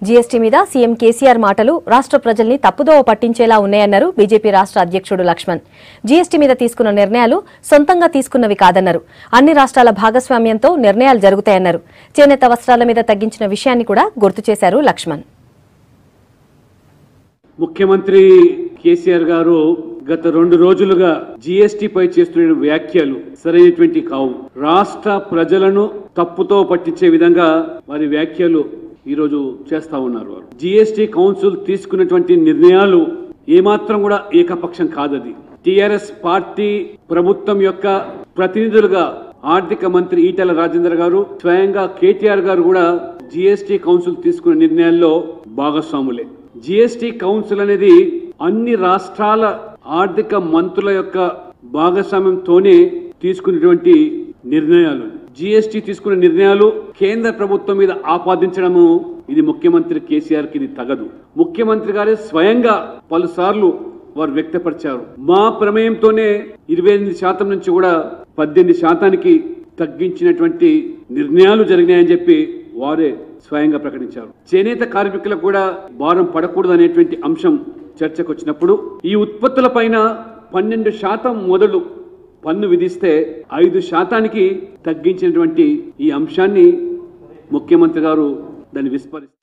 GST మీద CM KCR మాటలు రాష్ట్ర ప్రజల్ని తప్పుదోవ పట్టించేలా ఉన్నాయన్నారు బీజేపీ రాష్ట్ర అధ్యక్షుడు లక్ష్మణ్. జీఎస్టీ మీద తీసుకున్న నిర్ణయాలు సొంతంగా తీసుకున్నవి కాదన్నారు. అన్ని రాష్ట్రాల భాగస్వామ్యంతో నిర్ణయాలు జరుగుతాయన్నారు. చేనేత వస్త్రాల మీద తగ్గించిన విషయాన్ని కూడా గుర్తు చేశారు లక్ష్మణ్. ముఖ్యమంత్రి కేసీఆర్ గారు గత 2 రోజులుగా జీఎస్టీ పై చేస్తున్న వ్యాఖ్యలు సరైనటువంటి కావు. రాష్ట్ర ప్రజలను తప్పుతో పట్టించే విధంగా వారి వ్యాఖ్యలు ఈరోజు చేస్తా ఉన్నారు. వారు జీఎస్టీ కౌన్సిల్ తీసుకున్నటువంటి నిర్ణయాలు ఏమాత్రం కూడా ఏకపక్షం కాదది. టిఆర్ఎస్ పార్టీ ప్రభుత్వం యొక్క ప్రతినిధులుగా ఆర్థిక మంత్రి ఈటెల రాజేందర్ గారు, స్వయంగా కేటీఆర్ గారు కూడా జీఎస్టీ కౌన్సిల్ తీసుకున్న నిర్ణయాల్లో భాగస్వాములే. జీఎస్టీ కౌన్సిల్ అనేది అన్ని రాష్ట్రాల ఆర్థిక మంత్రుల యొక్క భాగస్వామ్యంతోనే తీసుకున్నటువంటి నిర్ణయాలు. జీఎస్టీ తీసుకున్న నిర్ణయాలు కేంద్ర ప్రభుత్వం మీద ఆపాదించడము ఇది ముఖ్యమంత్రి కేసీఆర్ కి ఇది తగదు. ముఖ్యమంత్రి గారే స్వయంగా పలుసార్లు వారు వ్యక్తపరిచారు. మా ప్రమేయంతోనే 28% నుంచి కూడా 18% తగ్గించినటువంటి నిర్ణయాలు జరిగినాయని చెప్పి వారే స్వయంగా ప్రకటించారు. చేనేత కార్మికులకు కూడా భారం పడకూడదు అనేటువంటి అంశం చర్చకు వచ్చినప్పుడు ఈ ఉత్పత్తుల పైన 12% మొదలు పన్ను విధిస్తే 5% తగ్గించినటువంటి ఈ అంశాన్ని ముఖ్యమంత్రి గారు దాన్ని విస్మరిస్తారు.